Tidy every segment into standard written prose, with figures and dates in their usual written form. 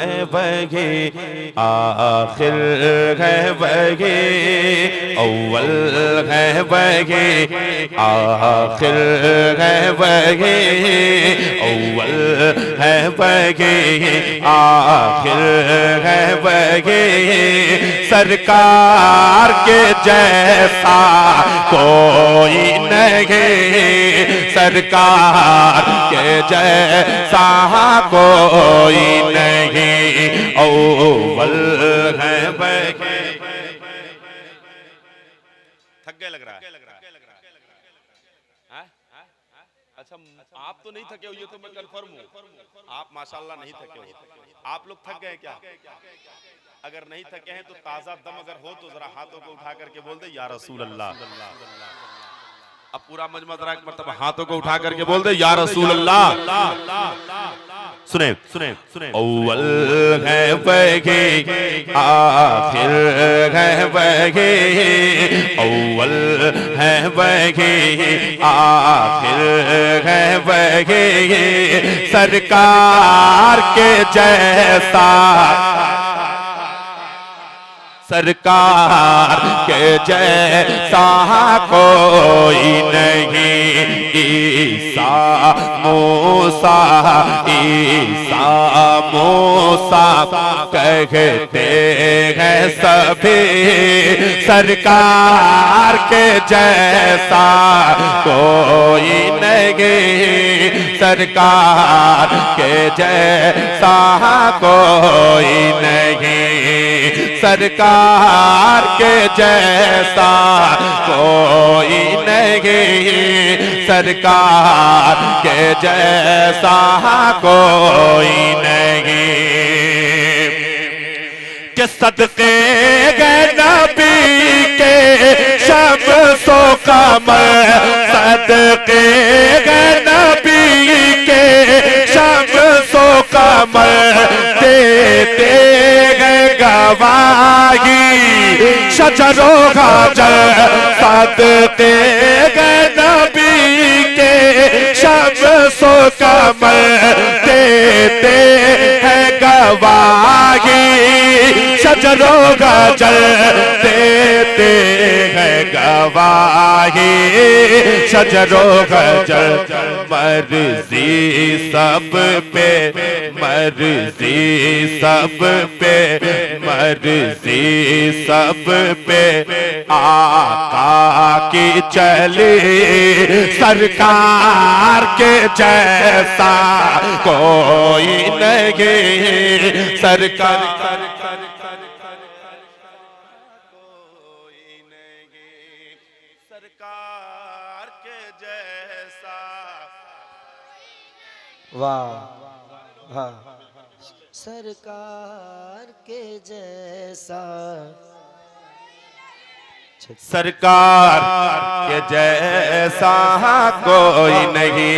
है वही, आखिर है वही, अव्वल है वही, आखिर है वही, अव्वल है वही, आखिर है वही। सरकार के जैसा कोई नहीं, सरकार के जैसा कोई नहीं, अव्वल है वही। थक गए लग रहा है। अच्छा, आप तो नहीं थके हो, ये तो मैं कंफर्म हूँ। आप माशाल्लाह नहीं थके हो। आप लोग थक गए क्या? अगर नहीं थके हैं तो ताजा दम अगर हो तो जरा हाथों को उठा करके बोल दे या रसूल अल्लाह। अब पूरा मजमा जरा एक मर्तबा हाथों को उठा करके बोल दे या रसूल अल्लाह। सुने सुने सुने। अव्वल है वही, आखिर है वही, अव्वल है वही, आखिर है वही। सरकार के जैसा, सरकार के जैसा कोई नहीं। ईसा मूसा, ईसा मूसा कहते हैं सभी, सरकार के जैसा कोई नहीं, सरकार के जैसा कोई नहीं, सरकार के जैसा कोई नहीं, सरकार के जैसा कोई नहीं। कि सदके गए नबी के शम्सो कमर, सदके गए नबी के शम्सो कमर, देते गए गवाही शजरो हजर, सदके गए नबी के शम्सो कमर, देते हैं गवाही शजरो गजर, देते हैं गवाही शजरो गजर। मर्जी सब पे, मर्जी सब पे, मर्जी सब पे आका की चली, सरकार के जैसा कोई नहीं, सरकार कोई नहीं, सरकार के जैसा। वाह वाह, सरकार के जैसा, सरकार के जैसा कोई नहीं।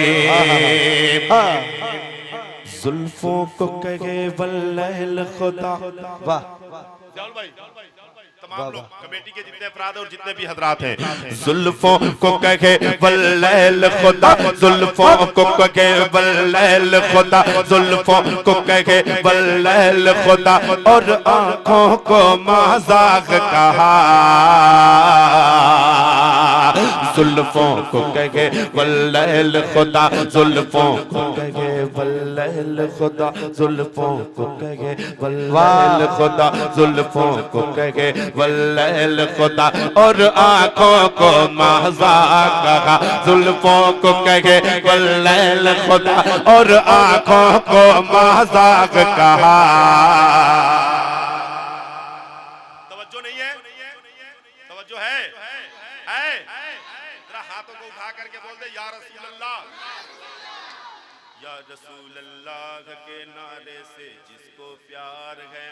जुल्फों को कहे वल्लैल खुदा। वाह तमाम लोग कमेटी के जितने अफराद और जितने भी हजरात हैं, जुल्फों को कहे वल्लैल खुदा, जुल्फों को कहे वल्लैल खुदा, जुल्फों को कहे वल्लैल खुदा, और आंखों को मजाक कहा। जुल्फों को कहे वल्लैल खुदा, जुल्फों को कहे वल्लैल खुदा, जुल्फों को कहे वल्लैल खुदा, जुल्फों को कहे वल्लैल खुदा, और आंखों को मजाक कहा। जुल्फों को कहे वल्लैल खुदा, और आंखों को मजाक कहा। तवज्जो नहीं है? तवज्जो है? जरा हाथों को उठा करके बोल दे या रसूल अल्लाह। या रसूल अल्लाह के नारे से जिसको प्यार है,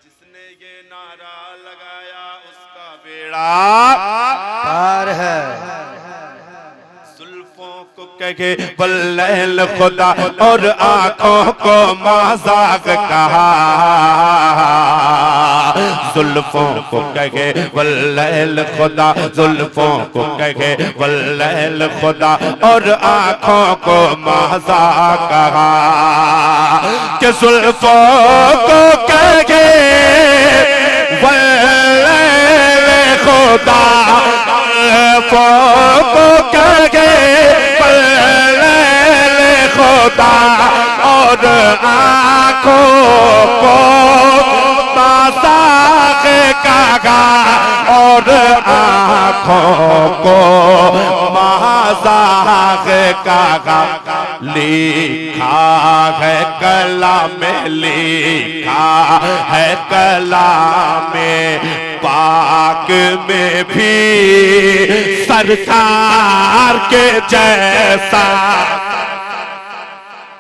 जिसने ये नारा लगाया उसका बेड़ा पार है। जुल्फों को कहे वल्लैल खुदा, और आंखों को मजाक कहा। जुल्फों को कहे वल्लैल खुदा, जुल्फों को कहे वल्लैल खुदा, और आँखों को महज़ा कहा कि जुल्फों को कहे वल्लैल खुदा, जुल्फों को कहे वल्लैल खुदा, और आँखों को महज़ा कहा, और आँखों को महज़ा कहा। लिखा है कलाम में, लिखा है कलाम में पाक में भी सरकार के जैसा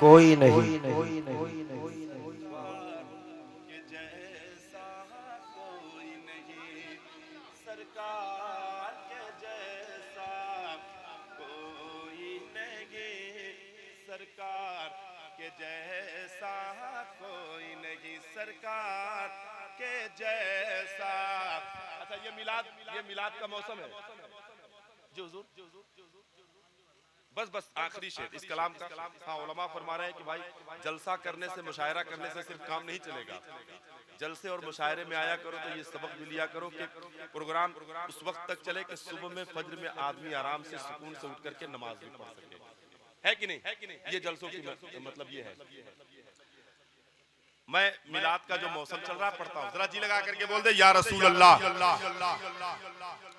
कोई नहीं। सरकार के जैसा कोई नहीं, सरकार के जैसा। अच्छा, ये मिलाद का मौसम है जी हुजूर। बस आखिरी शेर इस कलाम का। हाँ, उलमा फरमा रहे हैं कि भाई जलसा करने से, मुशायरा करने से सिर्फ काम नहीं चलेगा। जलसे और मुशायरे में आया करो तो ये सबक भी लिया करो कि प्रोग्राम उस वक्त तक चले कि सुबह में फज्र में आदमी आराम से सुकून से उठ करके नमाज भी पढ़ सके, है कि नहीं? ये जलसों की मतलब ये है। मैं मिलाद का जो मौसम चल रहा है पढ़ता हूँ, जरा जी लगा करके बोल दे या रसूल अल्लाह।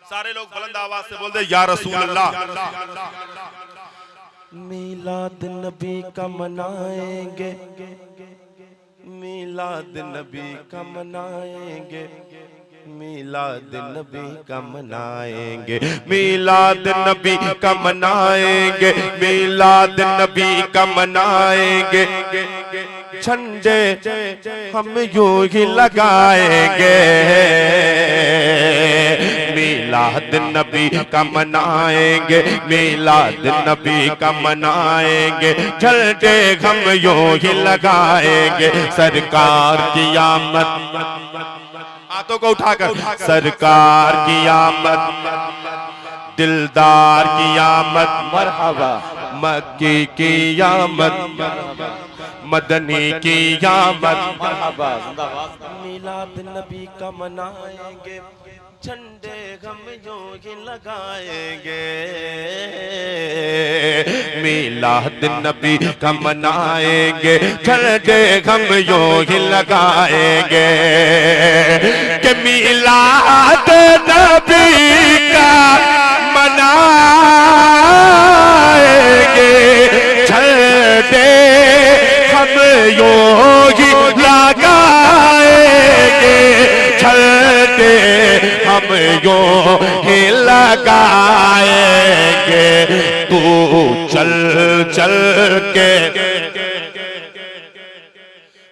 सारे लोग बुलंद आवाज से बोल दे या रसूल अल्लाह। मिलाद नबी का मनाएंगे, मिलाद नबी का मनाएंगे, मिलाद नबी का मनाएंगे, मिलाद नबी का मनाएंगे, मिलाद नबी का मनाएंगे। झंडे हम यूं ही लगाएंगे, मिलाद नबी का मनाएंगे, मिलाद नबी का मनाएंगे। झंडे हम यूं ही लगाएंगे, सरकार की आमद, हाथों को उठाकर, सरकार की आमद, दिलदार की आमद, मरहबा, मक्की की आमद, मदनी की आमद, मरहबा, मिलाद नबी का मनाएंगे। झंडे हम यूं ही लगाएंगे, मिलाद नबी का मनाएंगे। झंडे हम यूं ही लगाएंगे कि मिलाद नबी का मनाएंगे। झंडे हम यूं ही लगाएंगे, झंडे हम यूं ही लगाएंगे। तू चल चल के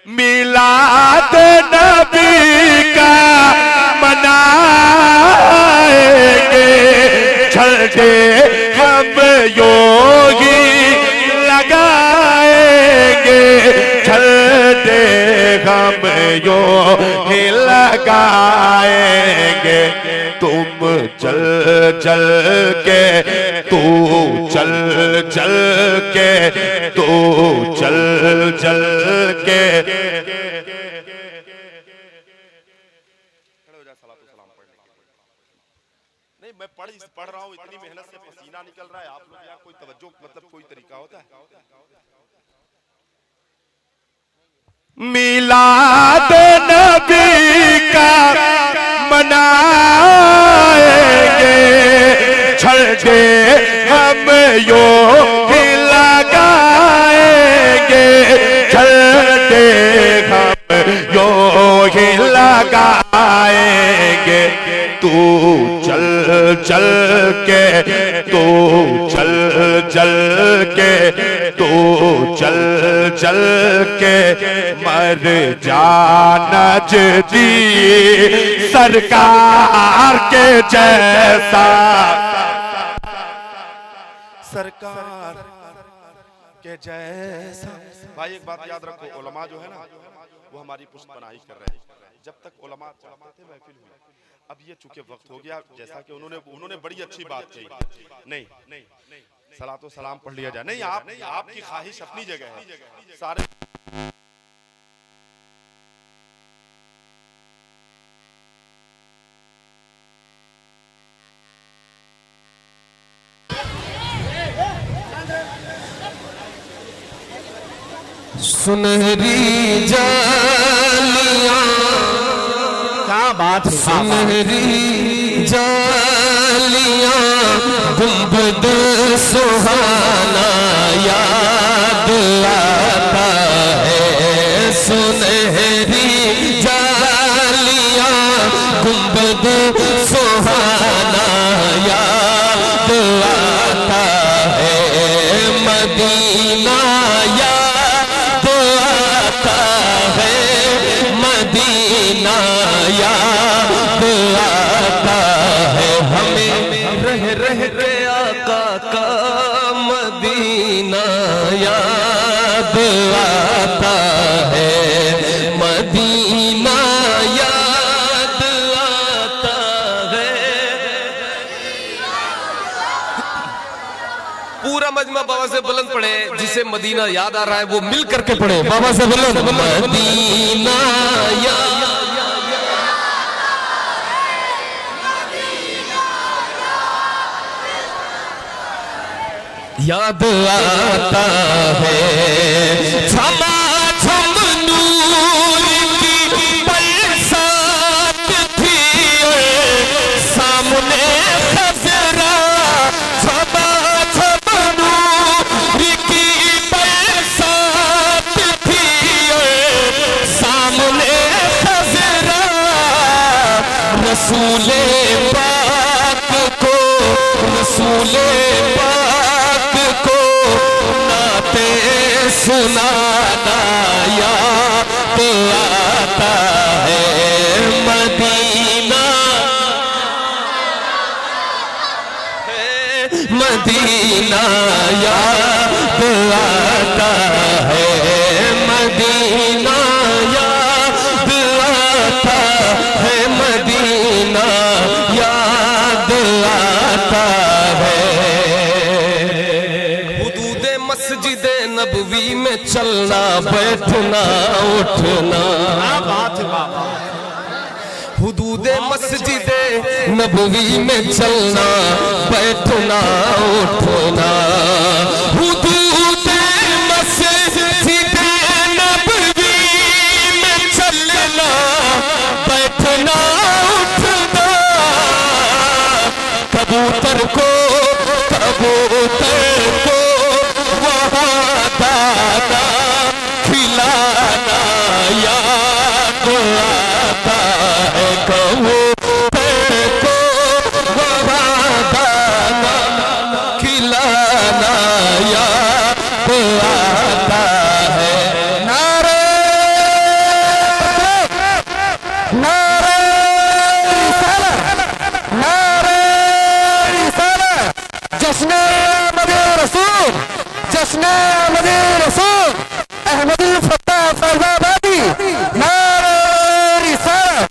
मिलाद नबी का मनाएंगे। झंडे हम यूं ही लगाएंगे, झंडे हम यूं ही लगाएंगे। तुम चल चल के, तू चल चल के, तू चल चल के। नहीं, मैं पढ़ रहा हूँ, इतनी मेहनत से पसीना निकल रहा है, आप लोग यहाँ कोई तवज्जो मतलब कोई तरीका होता है? मिलाद नबी का मनाएंगे। झंडे हम यूं ही लगाएंगे, झंडे हम यूं ही लगाएंगे। तू चल चल के, तू चल चल के, तू चल चल के मर जाना नजदी सरकार के जैसा, सरकार के जैसा। भाई एक बात याद रखो, उलमा जो है ना वो हमारी पुष्पनाई कर रहे हैं। जब तक उलमा चाहते थे महफिल हुई, अब ये चूंकि वक्त हो गया, जैसा कि उन्होंने बड़ी अच्छी बात कही, नहीं सलातो सलाम पढ़ लिया जाए, नहीं आपकी ख्वाहिश अपनी जगह है सारे। सुनहरी जालियां, क्या बात है, सुनहरी जालियां, गुंबद सुहाना याद आता है। सुनहरी जालियां, गुंबद सुहाना याद आता है। मदीना मदीना याद आता है हमें, रह रह के आका का मदीना याद आता है। मदीना याद आता है। पूरा मजमा बाबा से बुलंद पढ़े, जिसे मदीना याद आ रहा है वो मिल करके पढ़े बाबा से बुलंद। मदीना याद आता है। झमाझम नूर की बरसात थी सामने खजरा, झमाझम नूर की बरसात थी सामने खजरा। रसूले पाक को, रसूले पाक को नाते सुनाना याद आता है। मदीना है, मदीना याद आता है। मदीना याद आता है। मदीना याद आता है। हुदूदे मस्जिदे नबवी में चलना बैठना उठना, हुदूदे मस्जिदे नबवी में चलना बैठना उठना। हुदूदे मस्जिदे नबवी में चलना बैठना उठना। कबूतर को वहाँ दाना खिलाना याद आता है। कबूतर को वहाँ दाना खिलाना याद आता है। नारे नारे नारे जश्न मदे रसूल, जश्न मदे रसूल, अहमदुल फत्ताह फैजाबादी, नारे रिसालत।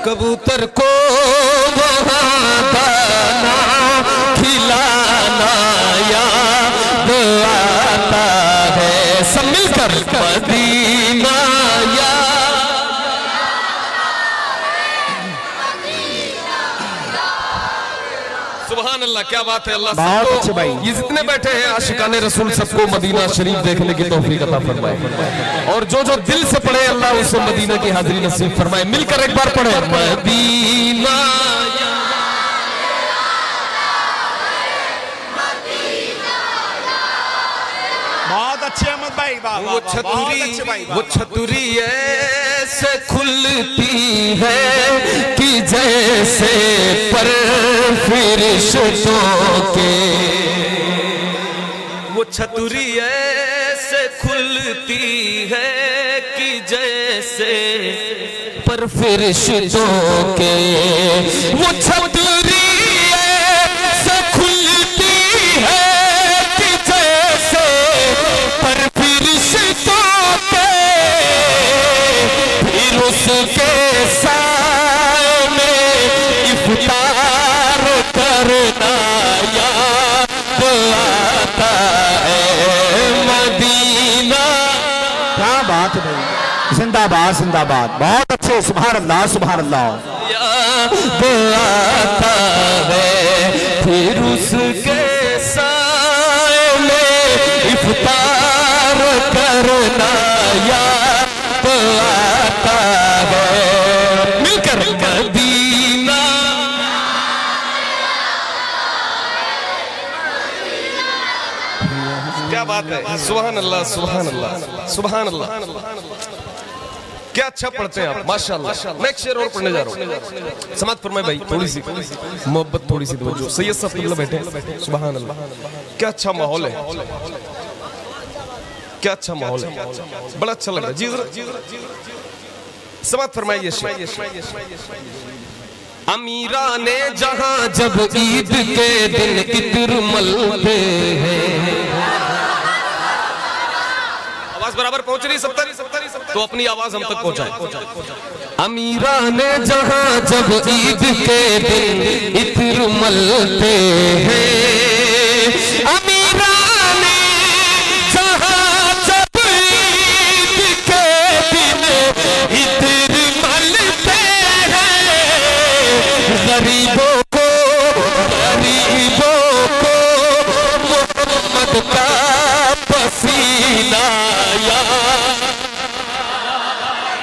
कबूतर को वहाँ दाना खिलाना याद आता है। सब मिलकर मदीना सुभान अल्लाह, क्या बात है। अल्लाह सबको, ये जितने बैठे हैं आशिकाने रसूल, सबको मदीना शरीफ देखने की तौफीक अता फरमाए। और जो जो दिल से पढ़े अल्लाह उसे मदीना की हाजिरी नसीब फरमाए। मिलकर एक बार पढ़े मदीना। बहुत अच्छे अहमद भाई, वो छतुरी ऐसे खुलती है कि जैसे पर फरिश्तों के। वो छतुरी ऐसे खुलती है कि जैसे पर फरिश्तों के। वो छतुरी ऐसे खुलती है कि जैसे पर उसके साए में इफ्तार करना याद आता है मदीना। क्या बात है भाई, जिंदाबाद जिंदाबाद, बहुत अच्छे, सुभान अल्लाह सुभान अल्लाह। याद आता है फिर उसके साए में इफ्तार करना याद आता है। मिलकर मदीना क्या बात है, सुभान अल्लाह सुभान अल्लाह सुभान अल्लाह। क्या अच्छा पढ़ते हैं आप, माशाल्लाह। मैं एक शेर और पढ़ने जा रहा हूँ, समाज फरमाए भाई, थोड़ी सी मोहब्बत, थोड़ी सी तवज्जो। सैयद साहब तुम लोग बैठे हैं, सुभान अल्लाह। क्या अच्छा माहौल है, क्या अच्छा माहौल है, बड़ा अच्छा लग रहा है जी। समाज फरमाए ये शेर। अमीरा ने जहां जब ईद के दिन इत्र मलते हैं, आवाज बराबर पहुंच रही, 70 तो अपनी आवाज हम तक पहुंचाए। अमीरा ने जहां जब ईद के दिन इत्र मलते हैं, अमीरा ने जहां जब ईद के दिन इत्र मलते हैं, गरीबों को मोहम्मद का पसीना याद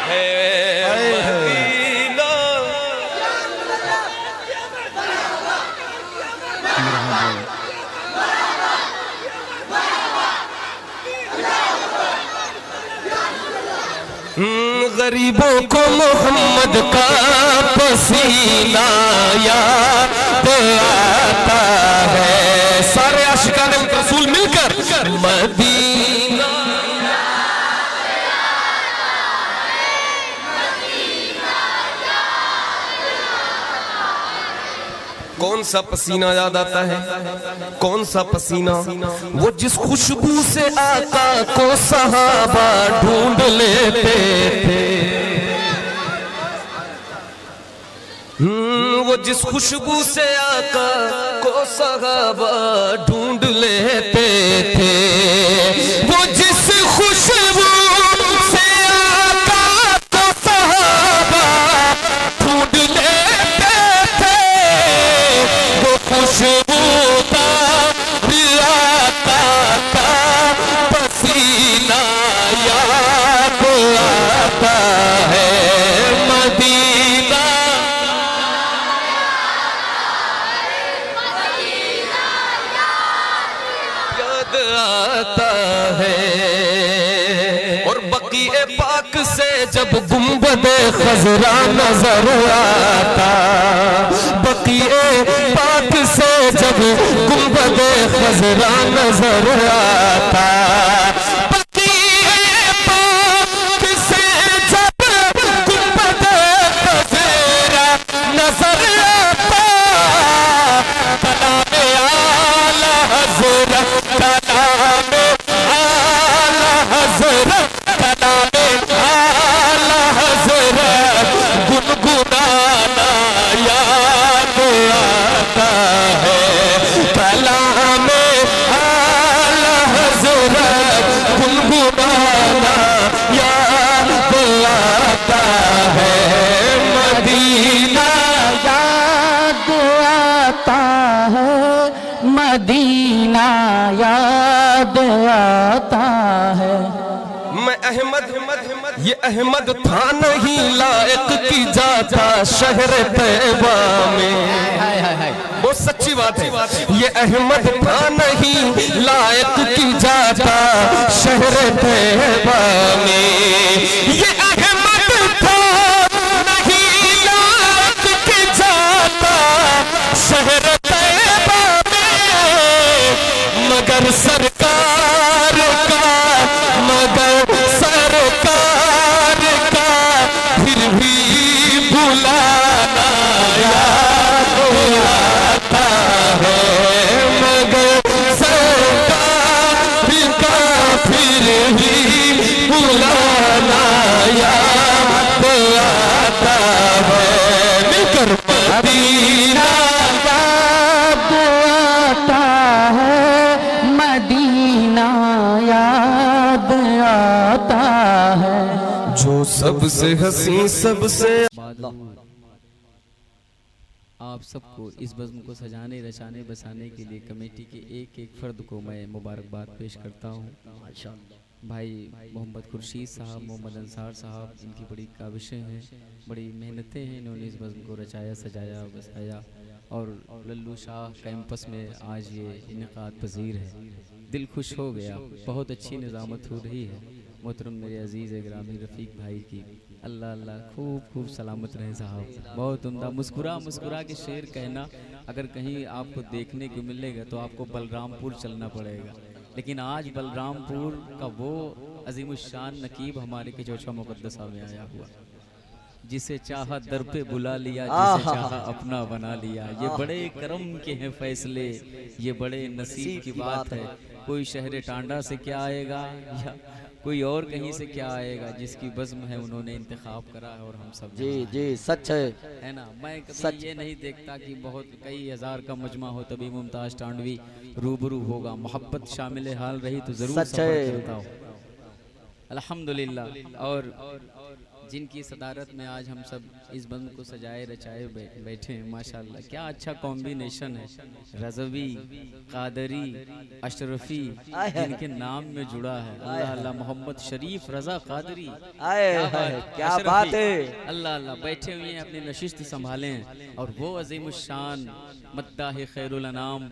है मदीना। गरीबों को मोहम्मद का पसीना याद आता है। सारे आशिकाने रसूल मिलकर मदीना। कौन सा पसीना याद आता है, कौन सा पसीना, वो जिस खुशबू से आका को सहाबा ढूंढ लेते थे। वो जिस खुशबू से आका को सहाबा ढूंढ लेते थे, वो जिस खुशबू से आका को सहाबा ढूंढ लेते थे, वो खुशबूदार आका का पसीना याद आता है मदीना। याद आता है। और बकीए पाक से जब गुंबदे खजरा नजर आता, बकीए पाक से जब गुंबदे खजरा नजर आता, बकीए पाक से जब गुंबदे खजरा नजर आता, कलामे आला हज़रत, कलामे आला हज़रत, कलामे आला हज़रत गुनगुनाना याद आता है। कलामे आला हज़रत गुनगुनाना याद आता है मदीना। याद आता है मदीना, याद आता है। मैं अहमद, ये अहमद था नहीं लायक की जाता शहर तैबा में। वो सच्ची बात है, ये अहमद था नहीं लायक की जाता शहर तैबा में। ये अहमद था नहीं लायक की जाता शहर तैबा में, मगर सरकार का, मगर सरकार का फिर भी बुलाना याद आता है। मगर सरकार का फिर भी बुलाना जो सबसे हंसी सबसे आप सबको इस बज़्म को सजाने रचाने बसाने के लिए कमेटी के एक एक फ़र्द को मैं मुबारकबाद पेश करता हूँ। भाई मोहम्मद खुर्शीद साहब, मोहम्मद अंसार साहब, इनकी बड़ी काविशें हैं, बड़ी मेहनतें हैं, इन्होंने इस बज़्म को रचाया सजाया बसाया और लल्लू शाह कैंपस में आज ये इनेकाद पजीर है। दिल खुश हो गया, बहुत अच्छी निज़ामत हो रही है। मोहतरम मेरे अजीज़ ग्रामी रफ़ीक भाई की अल्लाह अल्लाह खूब खूब सलामत रहे साहब। बहुत उम्दा मुस्कुरा मुस्कुरा के शेर कहना अगर कहीं आपको देखने को मिलेगा तो आपको बलरामपुर चलना पड़ेगा, लेकिन आज बलरामपुर का वो अजीमुशान नकीब हमारे के चौचा मुक़द्दसा में आया हुआ, जिसे चाहा दर पे बुला लिया, जिसे चाहा अपना बना लिया। ये बड़े करम के हैं फैसले, ये बड़े नसीब की बात है। कोई शहर टांडा से क्या आएगा या कोई और कहीं से क्या आएगा, जिसकी बज़्म है उन्होंने इंतखाब करा है और हम सब जी सच है ना। मैं कभी ये नहीं देखता कि बहुत कई हज़ार का मजमा हो तभी मुमताज़ टांडवी रूबरू होगा। मोहब्बत शामिल हाल रही तो ज़रूर सफ़र करता हो। अल्हम्दुलिल्लाह। और जिनकी सदारत में आज हम सब इस बंद को सजाए रचाए बैठे हैं, माशाल्लाह क्या अच्छा कॉम्बिनेशन है। रज़वी, कादरी, अशरफी जिनके नाम में जुड़ा है। अल्लाह अल्लाह। मोहम्मद शरीफ रज़ा कादरी, क्या बात है। अल्लाह अल्लाह। बैठे हुए हैं, अपनी नशिस्त संभालें। और वो अज़ीमुश्शान मद्दाह खैरुल अनाम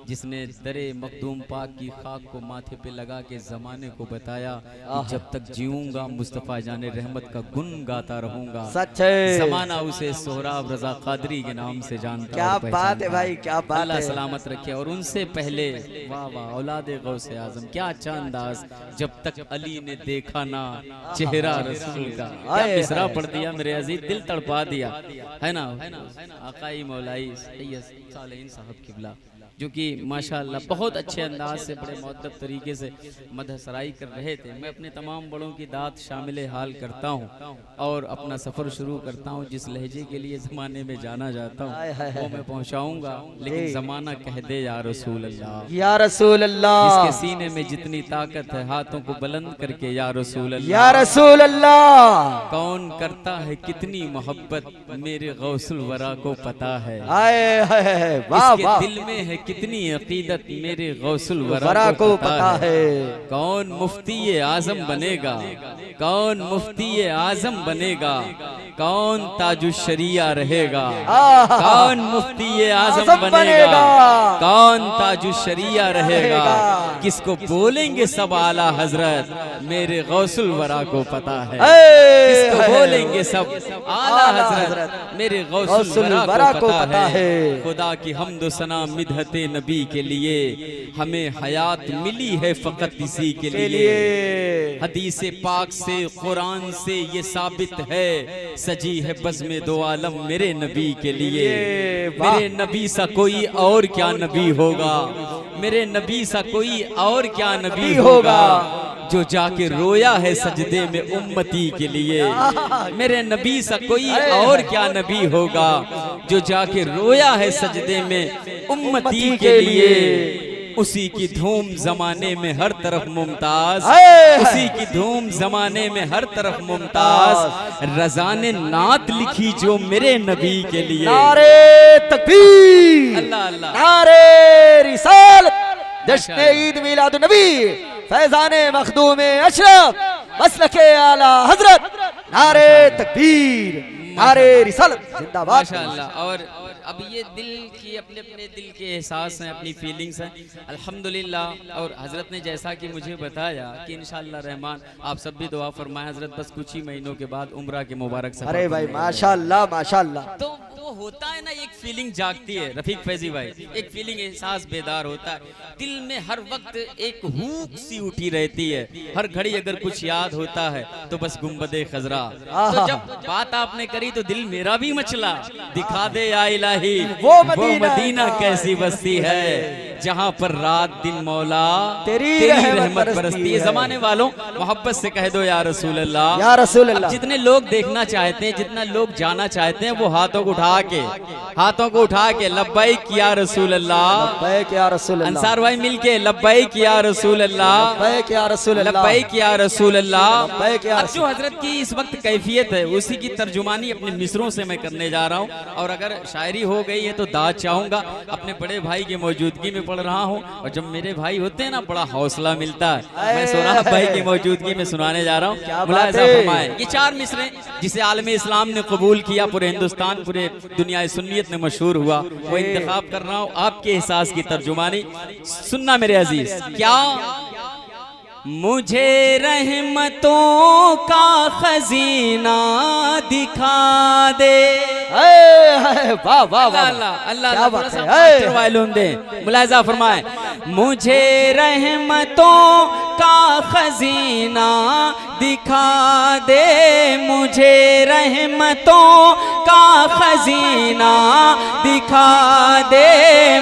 जिसने दरे मखदूम पाक की खाक को माथे पे लगा के ज़माने को बताया कि जब तक जीऊंगा मुस्तफ़ा जाने रहमत का गुन गाता रहूंगा। सच है। ज़माना उसे सोहराब रज़ा कादरी के नाम से जानता। क्या बात है भाई, क्या बात है। अल्लाह सलामत रखे। और उनसे पहले वाह वाह औलादे गौसे आज़म, क्या अच्छा अंदाज। जब तक अली ने देखा ना चेहरा रसूल का, क्या मिसरा पढ़ दिया मेरे अजीज, दिल तड़पा दिया है ना। आकाई मौलाई सैयद सालेहीन साहब किबला जो कि माशाअल्लाह बहुत अच्छे अंदाज से बड़े मुअद्दब तरीके से मदहसराई कर रहे थे। मैं अपने तमाम बड़ों की दात शामिल हाल करता हूँ और अपना सफ़र शुरू करता हूँ। जिस लहजे के लिए ज़माने में जाना जाता हूँ वो मैं पहुँचाऊँगा, लेकिन ज़माना कह दे या रसूल अल्लाह, या रसूल अल्लाह। जिसके सीने में जितनी ताकत है हाथों को बुलंद करके या रसूल अल्लाह, या रसूल अल्लाह। कौन करता है कितनी मोहब्बत मेरे गौसुल वरा को पता है। वाह, दिल में है कितनी अकीदत मेरे गौसुल वरा को पता है। कौन मुफ्ती आजम बनेगा, कौन मुफ्ती आजम बनेगा, कौन ताजुश शरिया रहेगा, कौन मुफ्ती आजम बनेगा, कौन ताजुश शरिया रहेगा। किसको बोलेंगे सब आला हजरत मेरे गौसुल वरा को पता है। किसको बोलेंगे सब आला हजरत मेरे गौसुल वरा को पता है। खुदा की हम्द सना मिदहते नबी के लिए हमें हयात मिली है फकत इसी के लिए। हदीस पाक से कुरान से ये साबित है सजी है बज़्म दो आलम मेरे नबी के लिए। मेरे नबी सा कोई और क्या नबी होगा, मेरे नबी सा कोई और क्या नबी होगा जो जाके रोया है सजदे में उम्मती के लिए। मेरे नबी सा कोई और क्या नबी होगा जो जाके रोया है सजदे में उम्मती के लिए। उसी की धूम जमाने में हर तरफ मुमताज, उसी की धूम जमाने में हर तरफ मुमताज। रज़ा ने नात लिखी जो मेरे नबी के लिए। नारे तकबीर, अल्लाह अल्लाह, नारे रिसालत, जश्न ईद मिलाद नबी, फैजाने मखदूम अशरफ, मसलके आला हजरत। नारे तकबीर, नारे रिसालत, जिंदाबाद। माशाअल्लाह। और अब ये दिल की अपने अपने दिल के एहसास हैं, अपनी फीलिंग्स हैं, अल्हम्दुलिल्लाह। और हजरत ने जैसा कि मुझे बताया कि इंशाअल्लाह रहमान आप सब भी दुआ फरमाएं। हजरत बस कुछ ही महीनों के बाद उम्रा के मुबारक सफर। अरे भाई माशाअल्लाह माशाअल्लाह। तो वो होता है ना, एक फीलिंग जागती है रफीक फैजी भाई, एक फीलिंग एहसास बेदार होता है दिल में। हर वक्त एक हुक सी उठी रहती है, हर घड़ी अगर कुछ याद होता है तो बस गुंबदे खजरा। तो जब बात आपने करी तो दिल मेरा भी मचला। दिखा दे या इलाही वो मदीना कैसी बस्ती है जहाँ पर रात दिन मौला तेरी रहमत बरसती है। जमाने वालों मोहब्बत से कह दो या रसूल अल्लाह, या रसूल अल्लाह। जितने लोग देखना चाहते हैं, जितना लोग जाना चाहते हैं, वो हाथों को उठा के लब्बैक या रसूल अल्लाह, लब्बैक या रसूल अल्लाह। अंसार भाई मिलके लब्बैक या रसूल अल्लाह, लब्बैक या रसूल अल्लाह, लब्बैक या रसूल अल्लाह। लब्बैक या अब जो हजरत की इस वक्त कैफियत है उसी की तर्जुमानी अपने मिसरों से मैं करने जा रहा हूँ। और अगर शायरी हो गई है तो दाद चाहूंगा, अपने बड़े भाई की मौजूदगी में पढ़ रहा हूँ। और जब मेरे भाई होते हैं ना बड़ा हौसला मिलता है। मैं सोनाब भाई की मौजूदगी में सुनाने जा रहा हूँ। मुलाहिजा फरमाएं, ये 4 मिसरे जिसे आलमे इस्लाम ने कबूल किया, पूरे हिंदुस्तान पूरे दुनिया सुन्नियत में मशहूर हुआ, वो इंतखाब कर रहा हूँ आपके एहसास की तर्जुमानी। सुनना मेरे अजीज, क्या मुझे रहमतों का खजीना दिखा दे। वाह वाह वाह, अल्लाह मालूम दे। मुलाहिजा फरमाए, मुझे रहमतों का खजीना दिखा दे, मुझे रहमतों का खजीना दिखा दे,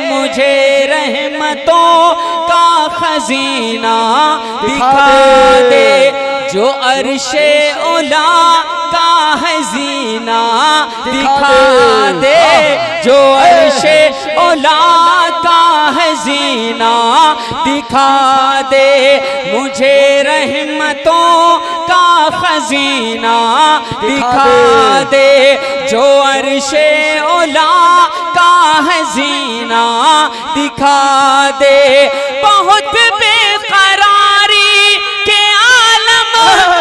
मुझे रहमतों का खजीना दिखा दे, जो अर्शे उला का हसीना दिखा दे, जो अर्शे उला का हसीना दिखा दे, मुझे रहमतों का खजीना दिखा दे, जो अर्शे उला का हसीना दिखा दे। बहुत बेकरारी के आलम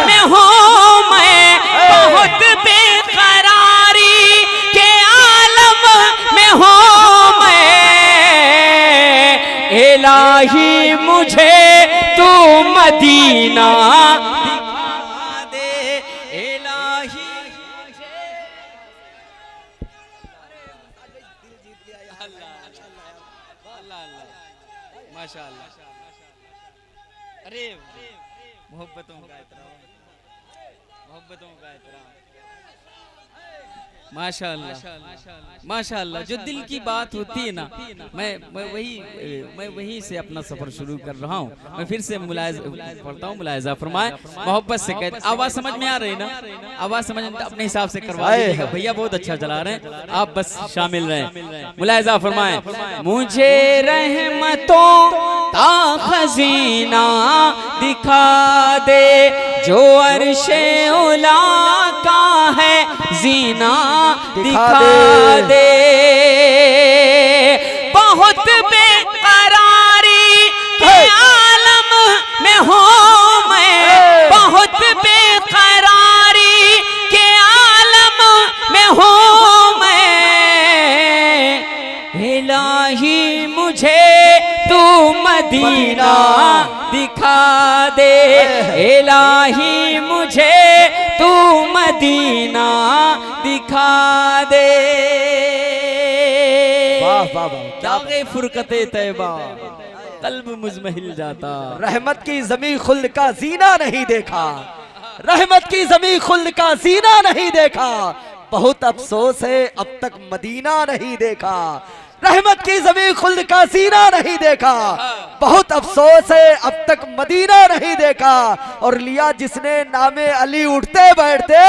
में हूँ मैं, बहुत बेकरारी के आलम में हूँ मैं, इलाही मुझे तू मदीना दिखा दे, इलाही माशाअल्लाह। अरे मोहब्बतों का एहतराम, मोहब्बतों का एहतराम, माशाअल्लाह माशाअल्लाह। जो दिल की बात होती है ना, मैं वही से अपना सफर शुरू कर रहा हूँ। मैं फिर से पढ़ता हूँ, मुलाहिजा फरमाए, मोहब्बत से कहते। आवाज समझ में आ रही ना? आवाज समझ अपने हिसाब से करवा दीजिएगा, भैया बहुत अच्छा चला रहे हैं, आप बस शामिल रहें। मुलाहिजा फरमाए, मुझे रहमतों का खजीना दिखा दे, जो अर्शे उला का है जीना दिखा दे। बहुत बेकरारी के आलम में हूँ मैं, बहुत बेकरारी के आलम में हूँ मैं, इलाही मुझे तू मदीना दिखा दे, इलाही मुझे तू मदीना दिखा दे। वाह वाह वाह, दागे फुरकते तैबा कल्ब मुजमहिल जाता। रहमत की ज़मीं खुल्द का जीना नहीं देखा, रहमत की ज़मीं खुल्द का जीना नहीं देखा, बहुत अफसोस है अब तक मदीना नहीं देखा। रहमत की ज़मीं खुल्द का सीना नहीं देखा, बहुत अफसोस है अब तक मदीना नहीं देखा। और लिया जिसने नामे अली उठते बैठते,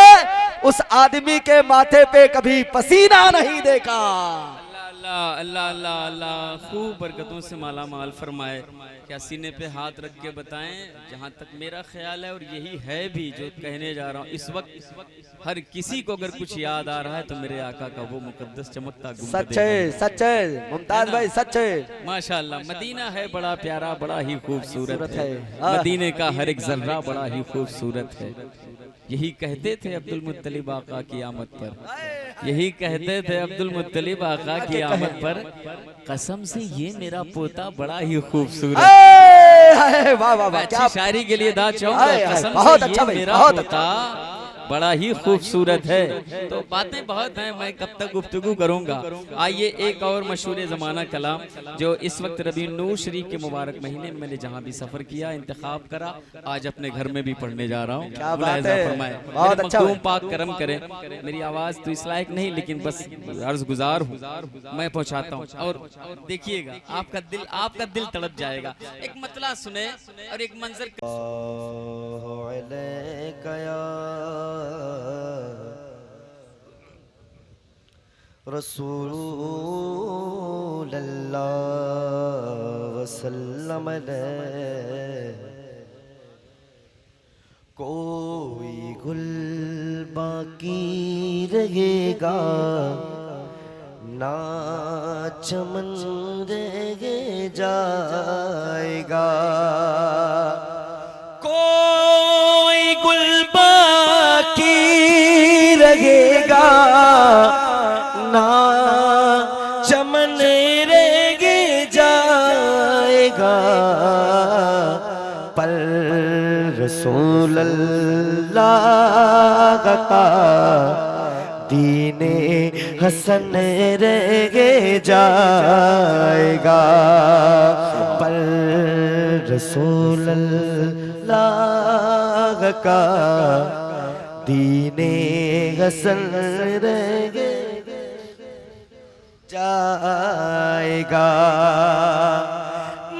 उस आदमी के माथे पे कभी पसीना नहीं देखा। अल्लाह अल्लाह अल्लाह अल्लाह, खूब बरकतों से माला माल फरमाए। क्या सीने पे हाथ रख के बताएं, जहाँ तक मेरा ख्याल है और यही है भी जो कहने जा रहा हूँ। इस वक्त हर किसी को अगर कुछ याद आ रहा है तो मेरे आका का वो मुकद्दस चमकता सच है, सच है मुमताज भाई, सच है। माशाअल्लाह, मदीना है बड़ा प्यारा, बड़ा ही खूबसूरत है। मदीने का हर एक जर्रा बड़ा ही खूबसूरत है। यही कहते थे अब्दुल मुत्तलिब आका की आमद पर, यही कहते थे अब्दुल मुत्तलिब आका की आमद पर, कसम से ये मेरा पोता बड़ा ही खूबसूरत। वाह वाह वाह, अच्छी शायरी के लिए दाद चाहूंगा। कसम बहुत से अच्छा ये भाई, मेरा बहुत पोता बड़ा ही खूबसूरत है। तो बातें बहुत हैं, मैं कब तक गुफ्तगू करूंगा। आइए एक और मशहूर ज़माना कलाम जो इस वक्त रबीउन नूर शरीफ के मुबारक महीने में मैंने जहाँ भी सफ़र किया, इंतखाब करा, आज अपने घर में भी पढ़ने जा रहा हूँ। क्या बात है, बहुत अच्छा। पाक करम करे, मेरी आवाज़ तो इस लायक नहीं, लेकिन बस अर्ज गुजार हूँ, मैं पहुँचाता हूँ। और देखिएगा आपका दिल तड़प जाएगा। एक मतला सुने और एक मंजर। रसूल अल्लाह वसल्लम कोई गुल बाकी रहेगा ना चमन रह जाएगा, कोई गुल बाकी रहेगा ना चमन रह जाएगा, पर रसूल अल्लाह का दीने हसन रह जाएगा, पर रसूल अल्लाह का दीने हसन रह जाएगा।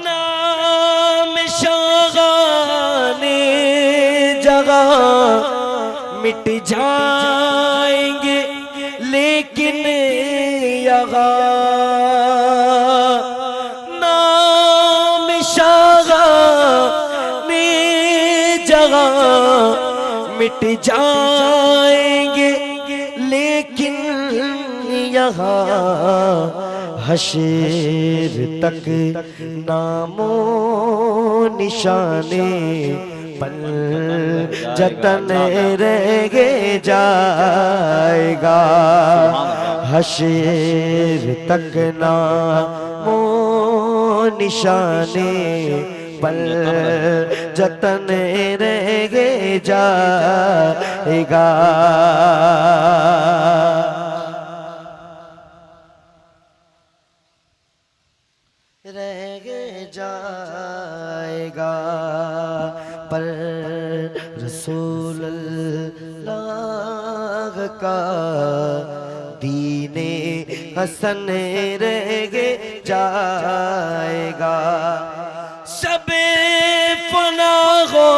नाम शागाने जगह मिट जाएंगे लेकिन यहाँ नाम शागाने जगह मिट जाएंगे लेकिन यहाँ हशर तक नामो निशाने पल जतन रह जाएगा, हशर तक नामो निशाने पल जतन रह जाएगा। रह जाएगा, पर रसूल अल्लाह का दीने हसन रह जाएगा। सब फना हो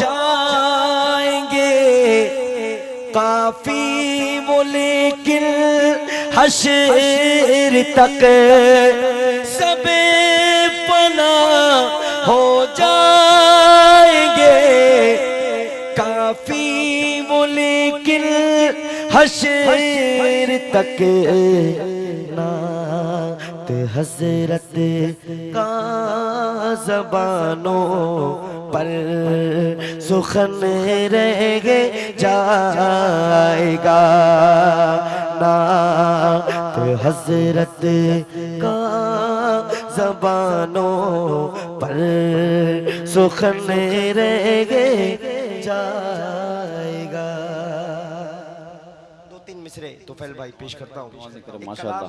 जाएंगे काफी वो लेकिन हशर तक सब फना हो जाएंगे काफी वो लेकिन हशर तक नात हजरत का ज़बानों पर सुखन रह जाएगा, नात हजरत का ज़बानों पर सुखन रह जाएगा। दो तीन मिसरे तोफैल भाई पेश करता हूँ। माशाअल्लाह।